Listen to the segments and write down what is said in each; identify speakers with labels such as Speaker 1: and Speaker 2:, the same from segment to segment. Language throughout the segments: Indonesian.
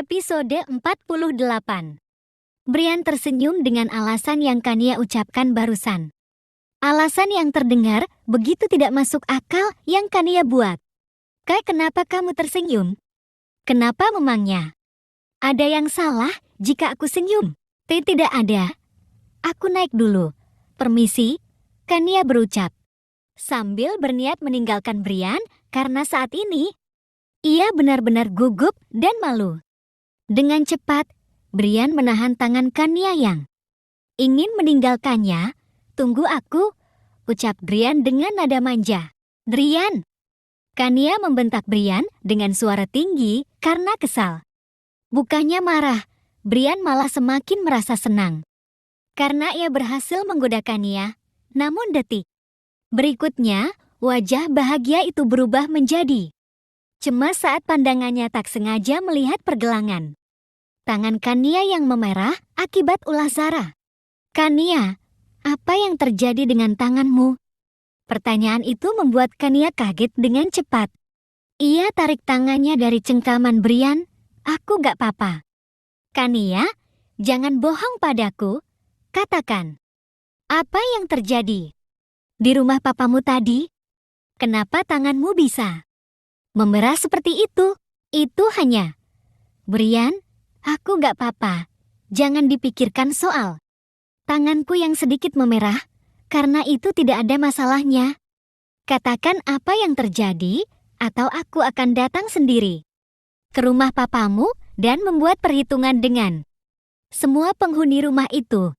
Speaker 1: Episode 48. Brian tersenyum dengan alasan yang Kania ucapkan barusan. Alasan yang terdengar begitu tidak masuk akal yang Kania buat. Kak, kenapa kamu tersenyum? Kenapa memangnya? Ada yang salah jika aku senyum? Tidak ada. Aku naik dulu. Permisi, Kania berucap. Sambil berniat meninggalkan Brian karena saat ini ia benar-benar gugup dan malu. Dengan cepat, Brian menahan tangan Kania yang ingin meninggalkannya. Tunggu aku, ucap Brian dengan nada manja. Brian! Kania membentak Brian dengan suara tinggi karena kesal. Bukannya marah, Brian malah semakin merasa senang. Karena ia berhasil menggoda Kania, namun detik berikutnya, wajah bahagia itu berubah menjadi cemas saat pandangannya tak sengaja melihat pergelangan tangan Kania yang memerah akibat ulah Zara. Kania, apa yang terjadi dengan tanganmu? Pertanyaan itu membuat Kania kaget dengan cepat. Ia tarik tangannya dari cengkaman Brian. Aku gak apa-apa. Kania, jangan bohong padaku. Katakan. Apa yang terjadi? Di rumah papamu tadi? Kenapa tanganmu bisa memerah seperti itu? Itu hanya Brian. Aku gak apa-apa, jangan dipikirkan soal tanganku yang sedikit memerah, karena itu tidak ada masalahnya. Katakan apa yang terjadi, atau aku akan datang sendiri ke rumah papamu dan membuat perhitungan dengan semua penghuni rumah itu.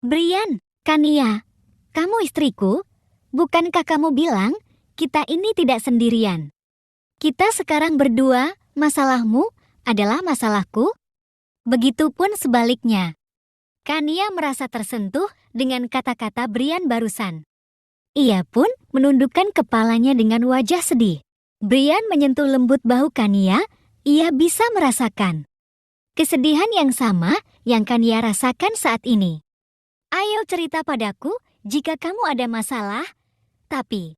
Speaker 1: Brian, Kania, kamu istriku, bukankah kamu bilang kita ini tidak sendirian? Kita sekarang berdua, masalahmu adalah masalahku? Begitupun sebaliknya. Kania merasa tersentuh dengan kata-kata Brian barusan. Ia pun menundukkan kepalanya dengan wajah sedih. Brian menyentuh lembut bahu Kania, ia bisa merasakan kesedihan yang sama yang Kania rasakan saat ini. Ayo cerita padaku jika kamu ada masalah, tapi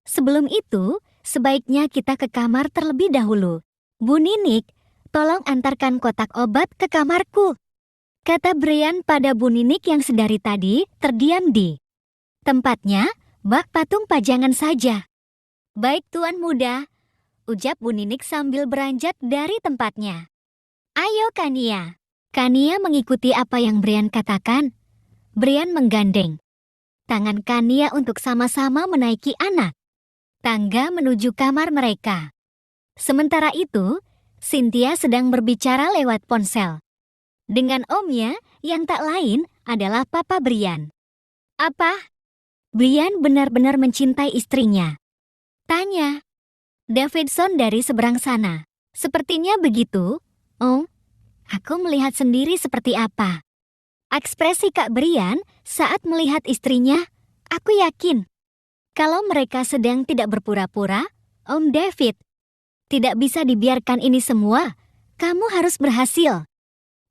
Speaker 1: sebelum itu, sebaiknya kita ke kamar terlebih dahulu. Bu Ninik, tolong antarkan kotak obat ke kamarku, kata Brian pada Bu Ninik yang sedari tadi terdiam di tempatnya, bak patung pajangan saja. Baik tuan muda, ucap Bu Ninik sambil beranjak dari tempatnya. Ayo Kania. Kania mengikuti apa yang Brian katakan. Brian menggandeng tangan Kania untuk sama-sama menaiki anak tangga menuju kamar mereka. Sementara itu, Cynthia sedang berbicara lewat ponsel dengan omnya yang tak lain adalah Papa Brian. Apa? Brian benar-benar mencintai istrinya? Tanya Davidson dari seberang sana. Sepertinya begitu. Oh, aku melihat sendiri seperti apa ekspresi Kak Brian saat melihat istrinya. Aku yakin kalau mereka sedang tidak berpura-pura, Om David. Tidak bisa dibiarkan ini semua. Kamu harus berhasil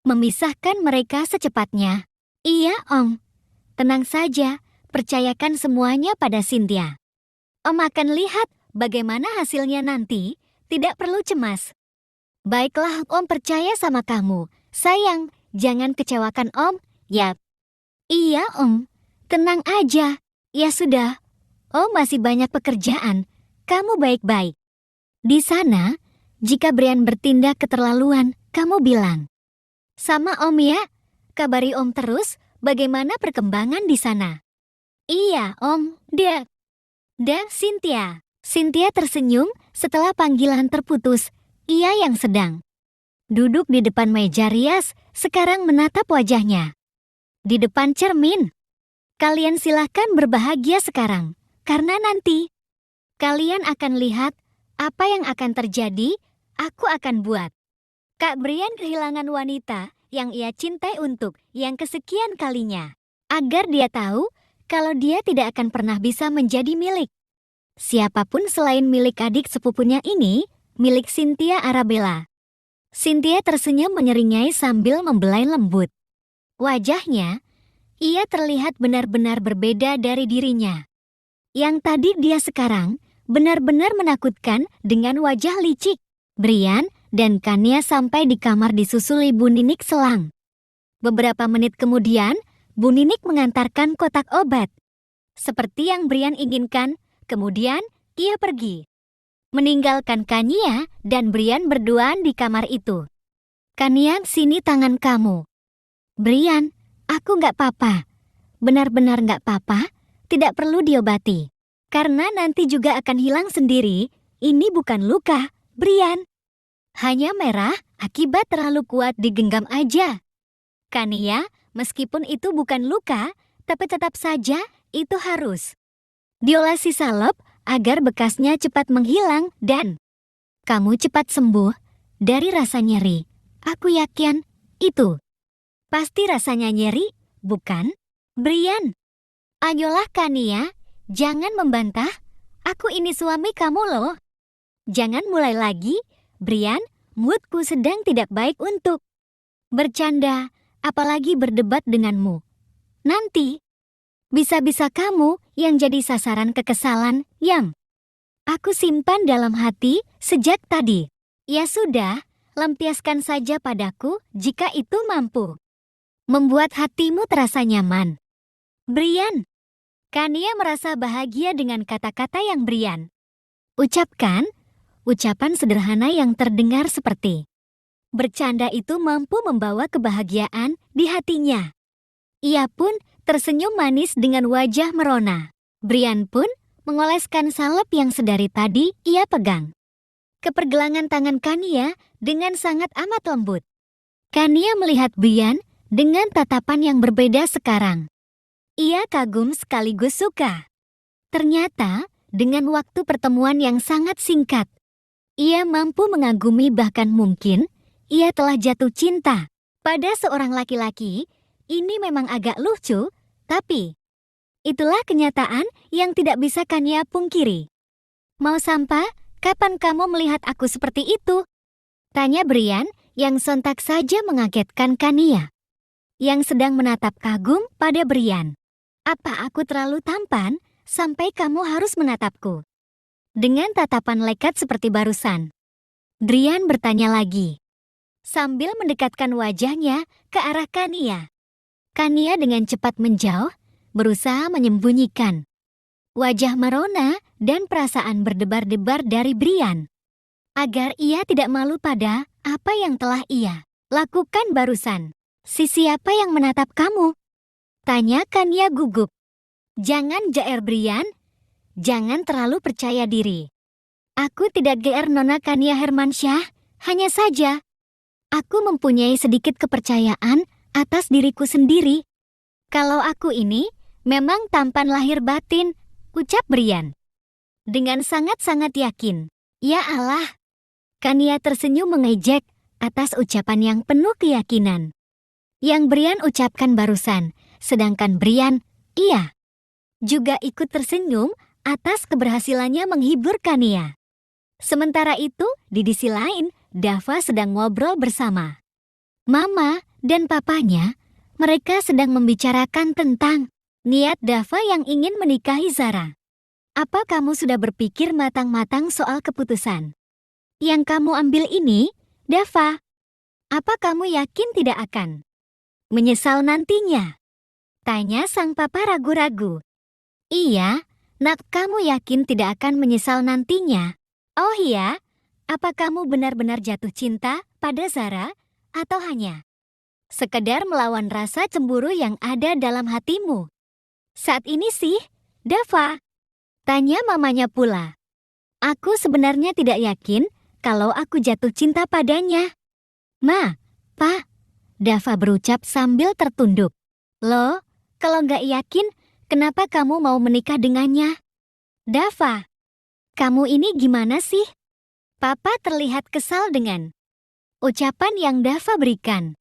Speaker 1: memisahkan mereka secepatnya. Iya, Om. Tenang saja, percayakan semuanya pada Cynthia. Om akan lihat bagaimana hasilnya nanti, tidak perlu cemas. Baiklah, Om percaya sama kamu. Sayang, jangan kecewakan Om, ya. Iya, Om. Tenang aja. Ya sudah, Om masih banyak pekerjaan. Kamu baik-baik. Di sana, jika Brian bertindak keterlaluan, kamu bilang. Sama Om ya, kabari Om terus bagaimana perkembangan di sana. Iya Om, Cynthia. Cynthia tersenyum setelah panggilan terputus. Ia yang sedang duduk di depan meja rias, sekarang menatap wajahnya di depan cermin. Kalian silahkan berbahagia sekarang, karena nanti kalian akan lihat apa yang akan terjadi, aku akan buat Kak Brian kehilangan wanita yang ia cintai untuk yang kesekian kalinya. Agar dia tahu kalau dia tidak akan pernah bisa menjadi milik siapapun selain milik adik sepupunya ini, milik Cynthia Arabella. Cynthia tersenyum menyeringai sambil membelai lembut. Wajahnya, ia terlihat benar-benar berbeda dari dirinya. Yang tadi dia sekarang benar-benar menakutkan dengan wajah licik. Brian, dan Kania sampai di kamar disusuli Bu Ninik selang. Beberapa menit kemudian, Bu Ninik mengantarkan kotak obat. Seperti yang Brian inginkan, kemudian ia pergi. Meninggalkan Kania dan Brian berduaan di kamar itu. Kania, sini tangan kamu. Brian, aku nggak apa-apa. Benar-benar nggak apa-apa, tidak perlu diobati. Karena nanti juga akan hilang sendiri, ini bukan luka, Brian. Hanya merah akibat terlalu kuat digenggam aja. Kania, meskipun itu bukan luka, tapi tetap saja itu harus diolesi salep agar bekasnya cepat menghilang dan kamu cepat sembuh dari rasa nyeri. Aku yakin itu pasti rasanya nyeri, bukan? Brian, ayolah Kania, jangan membantah. Aku ini suami kamu loh. Jangan mulai lagi, Brian, moodku sedang tidak baik untuk bercanda, apalagi berdebat denganmu. Nanti, bisa-bisa kamu yang jadi sasaran kekesalan yang aku simpan dalam hati sejak tadi. Ya sudah, lampiaskan saja padaku jika itu mampu membuat hatimu terasa nyaman. Brian, Kania merasa bahagia dengan kata-kata yang Brian ucapkan. Ucapan sederhana yang terdengar seperti bercanda itu mampu membawa kebahagiaan di hatinya. Ia pun tersenyum manis dengan wajah merona. Brian pun mengoleskan salep yang sedari tadi ia pegang ke pergelangan tangan Kania dengan sangat amat lembut. Kania melihat Brian dengan tatapan yang berbeda sekarang. Ia kagum sekaligus suka. Ternyata, dengan waktu pertemuan yang sangat singkat, ia mampu mengagumi bahkan mungkin ia telah jatuh cinta pada seorang laki-laki. Ini memang agak lucu, tapi itulah kenyataan yang tidak bisa Kania pungkiri. Mau sampah? Kapan kamu melihat aku seperti itu? Tanya Brian yang sontak saja mengagetkan Kania, yang sedang menatap kagum pada Brian. Apa aku terlalu tampan sampai kamu harus menatapku? Dengan tatapan lekat seperti barusan, Brian bertanya lagi, sambil mendekatkan wajahnya ke arah Kania. Kania dengan cepat menjauh, berusaha menyembunyikan wajah merona dan perasaan berdebar-debar dari Brian, agar ia tidak malu pada apa yang telah ia lakukan barusan. Si siapa yang menatap kamu? Tanya Kania gugup. Jangan jaer Brian, jangan terlalu percaya diri. Aku tidak GR Nona Kania Hermansyah, hanya saja aku mempunyai sedikit kepercayaan atas diriku sendiri. Kalau aku ini memang tampan lahir batin, ucap Brian dengan sangat-sangat yakin. Ya Allah, Kania tersenyum mengejek atas ucapan yang penuh keyakinan yang Brian ucapkan barusan. Sedangkan Brian, ia juga ikut tersenyum atas keberhasilannya menghibur Kania. Sementara itu, di sisi lain, Dava sedang ngobrol bersama Mama dan papanya. Mereka sedang membicarakan tentang niat Dava yang ingin menikahi Zara. Apa kamu sudah berpikir matang-matang soal keputusan yang kamu ambil ini, Dava? Apa kamu yakin tidak akan menyesal nantinya? Tanya sang papa ragu-ragu. Iya, nak, kamu yakin tidak akan menyesal nantinya? Oh iya, apa kamu benar-benar jatuh cinta pada Zara atau hanya sekedar melawan rasa cemburu yang ada dalam hatimu? Saat ini sih, Dava. Tanya mamanya pula. Aku sebenarnya tidak yakin kalau aku jatuh cinta padanya. Ma, Pa, Dava berucap sambil tertunduk. Loh, kalau nggak yakin, kenapa kamu mau menikah dengannya? Dava, kamu ini gimana sih? Papa terlihat kesal dengan ucapan yang Dava berikan.